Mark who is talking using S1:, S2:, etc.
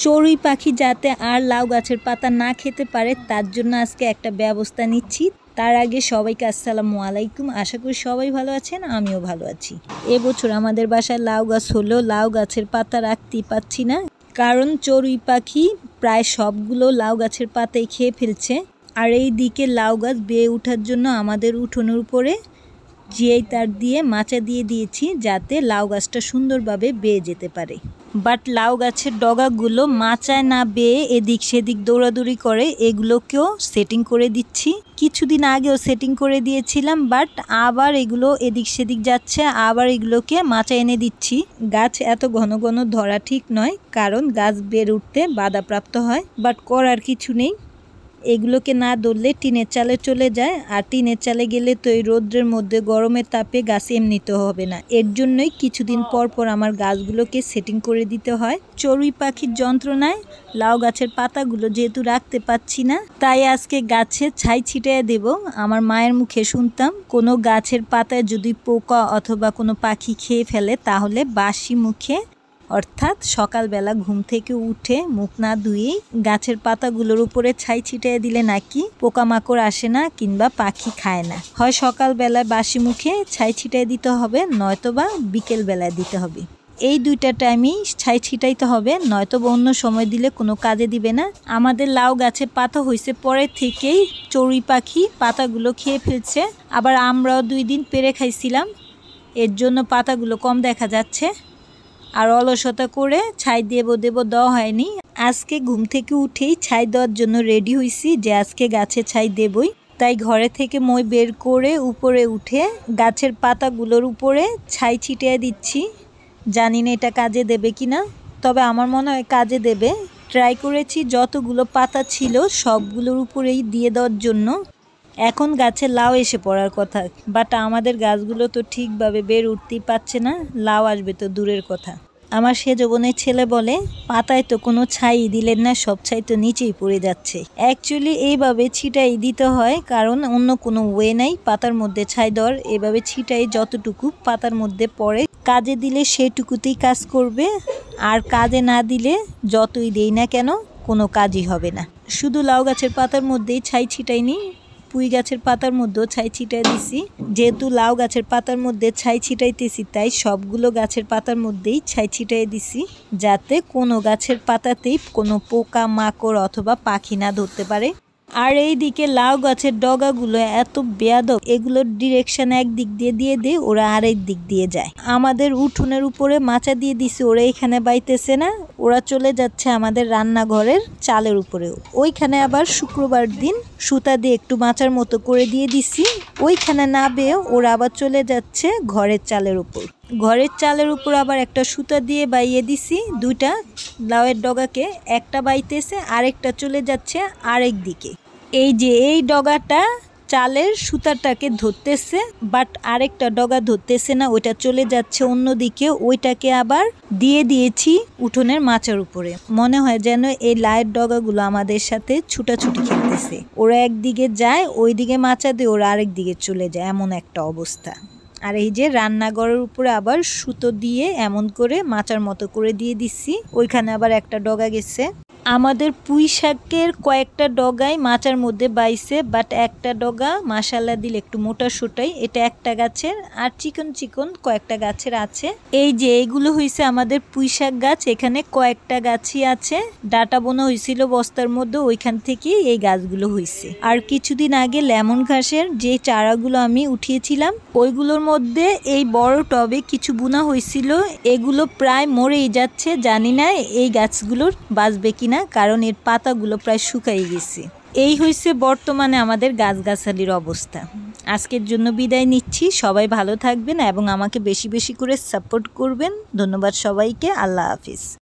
S1: চড়ুই পাখি যাতে আর লাউ গাছের পাতা না খেতে পারে তার জন্য আজকে একটা ব্যবস্থা নিচ্ছি। তার আগে সবাইকে আসসালামু আলাইকুম। আশা করি সবাই ভালো আছেন, আমিও ভালো আছি। এবছর আমাদের বাসায় লাউ গাছ হলেও লাউ গাছের পাতা রাখতেই পাচ্ছি না, কারণ চড়ুই পাখি প্রায় সবগুলো লাউ গাছের পাতাই খেয়ে ফেলছে। আর এই দিকে লাউ গাছ বেয়ে ওঠার জন্য আমাদের উঠোনের উপরে জিআই তার দিয়ে মাচা দিয়ে দিয়েছি, যাতে লাউ গাছটা সুন্দরভাবে বেয়ে যেতে পারে। বাট লাউ গাছের ডগাগুলো মাচায় না বেয়ে এদিক সেদিক দৌড়াদৌড়ি করে, এগুলোকেও সেটিং করে দিচ্ছি। কিছুদিন আগেও সেটিং করে দিয়েছিলাম, বাট আবার এগুলো এদিক সেদিক যাচ্ছে, আবার এগুলোকে মাচায় এনে দিচ্ছি। গাছ এত ঘন ঘন ধরা ঠিক নয়, কারণ গাছ বেড়ে উঠতে বাধাপ্রাপ্ত হয়, বাট করার কিছু নেই। এগুলোকে না ধরলে টিনের চালে চলে যায়, আর টিনের চালে গেলে তো এই রোদ্রের মধ্যে গরমের তাপে গাছ এমনিতে হবে না। এর জন্যই কিছুদিন পর পর আমার গাছগুলোকে সেটিং করে দিতে হয়। চড়ুই পাখির যন্ত্রণায় লাউ গাছের পাতাগুলো যেহেতু রাখতে পাচ্ছি না, তাই আজকে গাছে ছাই ছিটিয়ে দেব। আমার মায়ের মুখে শুনতাম, কোনো গাছের পাতায় যদি পোকা অথবা কোনো পাখি খেয়ে ফেলে তাহলে বাসি মুখে, অর্থাৎ সকালবেলা ঘুম থেকে উঠে মুখ না ধুয়েই গাছের পাতাগুলোর উপরে ছাই ছিটিয়ে দিলে নাকি পোকামাকড় আসে না কিংবা পাখি খায় না। হয় সকালবেলায় বাসি মুখে ছাই ছিটিয়ে দিতে হবে, নয়তোবা বিকেল বেলায় দিতে হবে। এই দুইটা টাইমেই ছাই ছিটাইতে হবে, নয়তোবা অন্য সময় দিলে কোনো কাজে দিবে না। আমাদের লাউ গাছে পাতা হয়েছে পরে থেকেই চড়ুই পাখি পাতাগুলো খেয়ে ফেলছে, আবার আমরাও 2 দিন পেরে খাইছিলাম, এর জন্য পাতাগুলো কম দেখা যাচ্ছে। আর অলসতা করে ছাই দেবো দেওয়া হয়নি। আজকে ঘুম থেকে উঠেই ছাই দেওয়ার জন্য রেডি হয়েছি যে আজকে গাছে ছাই দেবই। তাই ঘরে থেকে মই বের করে উপরে উঠে গাছের পাতাগুলোর উপরে ছাই ছিটিয়ে দিচ্ছি। জানি না এটা কাজে দেবে কিনা, তবে আমার মনে হয় কাজে দেবে। ট্রাই করেছি যতগুলো পাতা ছিল সবগুলোর উপরেই দিয়ে দেওয়ার জন্য। এখন গাছে লাউ এসে পড়ার কথা, বাট আমাদের গাছগুলো তো ঠিকভাবে বের উঠতেই পারছে না, লাউ আসবে তো দূরের কথা। আমার সেজ বোনের ছেলে বলে, পাতায় তো কোনো ছাই দিলেন না, সব ছাই তো নিচেই পড়ে যাচ্ছে। অ্যাকচুয়ালি এইভাবে ছিটাই দিতে হয়, কারণ অন্য কোনো ওয়ে নাই পাতার মধ্যে ছাই দেওয়ার। এভাবে ছিটাই যতটুকু পাতার মধ্যে পড়ে, কাজে দিলে সেটুকুতেই কাজ করবে, আর কাজে না দিলে যতই দেই না কেন কোনো কাজই হবে না। শুধু লাউ গাছের পাতার মধ্যেই ছাই ছিটাইনি, পুঁই গাছের পাতার মধ্যেও ছাই ছিটাই দিছি। যেহেতু লাউ গাছের পাতার মধ্যে ছাই ছিটাইতেছি, তাই সবগুলো গাছের পাতার মধ্যেই ছাই ছিটাই দিছি, যাতে কোনো গাছের পাতাতেই কোনো পোকা মাকড় অথবা পাখি না ধরতে পারে। আর এই দিকে লাউ গাছের ডগাগুলো এত বেয়াদব, এগুলোর ডিরেকশন একদিক দিয়ে দে, ওরা আরেক দিক দিয়ে যায়। আমাদের উঠোনের উপরে মাচা দিয়ে দিছি, ওরা এখানে বাইতেছে না, ওরা চলে যাচ্ছে আমাদের রান্নাঘরের চালের উপরেও। ওইখানে আবার শুক্রবার দিন সুতা দিয়ে একটু মাচার মতো করে দিয়ে দিছি, ওইখানে না বেয়ে ওরা আবার চলে যাচ্ছে ঘরের চালের উপর। ঘরের চালের উপর আবার একটা সুতা দিয়ে বাইয়ে দিছি, 2টা লাউয়ের ডগাকে, একটা বাইতেছে আরেকটা চলে যাচ্ছে আরেক দিকে। এই যে এই ডগাটা চালের সুতাটাকে ধরতেছে, বাট আরেকটা ডগা ধরতেছে না, ওইটা চলে যাচ্ছে অন্যদিকে। ওইটাকে আবার দিয়ে দিয়েছি উঠোনের মাচার উপরে। মনে হয় যেন এই লাউয়ের ডগাগুলো আমাদের সাথে ছুটাছুটি খেলতেছে, ওরা একদিকে যায় ওইদিকে মাচা দিয়ে ওরা আরেক দিকে চলে যায়, এমন একটা অবস্থা। আর এই যে রান্নাঘরের উপরে আবার সুতো দিয়ে এমন করে মাচার মতো করে দিয়ে দিচ্ছি, ওইখানে আবার একটা ডগা গেছে। আমাদের পুঁই শাকের কয়েকটা ডগাই মাচার মধ্যে বাইছে, বাট একটা ডগা মাশাআল্লাহ দিলে একটু মোটা সোটাই, এটা একটা গাছের, আর চিকন চিকন কয়েকটা গাছের আছে। এই যে এইগুলো হয়েছে আমাদের পুঁই শাক গাছ, এখানে কয়েকটা গাছই আছে, ডাটা বোনা হয়েছিল বস্তার মধ্যে, ওইখান থেকে এই গাছগুলো হয়েছে। আর কিছুদিন আগে লেমন ঘাসের যে চারাগুলো আমি উঠিয়েছিলাম, ওইগুলোর মধ্যে এই বড় টবে কিছু বুনা হয়েছিল, এগুলো প্রায় মরেই যাচ্ছে। জানি না এই গাছগুলোর বাঁচবে কিনা, কারণ এর পাতাগুলো প্রায় শুকাই গেছে। এই হয়েছে বর্তমানে আমাদের গাছগাছালির অবস্থা। আজকের জন্য বিদায় নিচ্ছি, সবাই ভালো থাকবেন এবং আমাকে বেশি বেশি করে সাপোর্ট করবেন। ধন্যবাদ সবাইকে, আল্লাহ হাফিজ।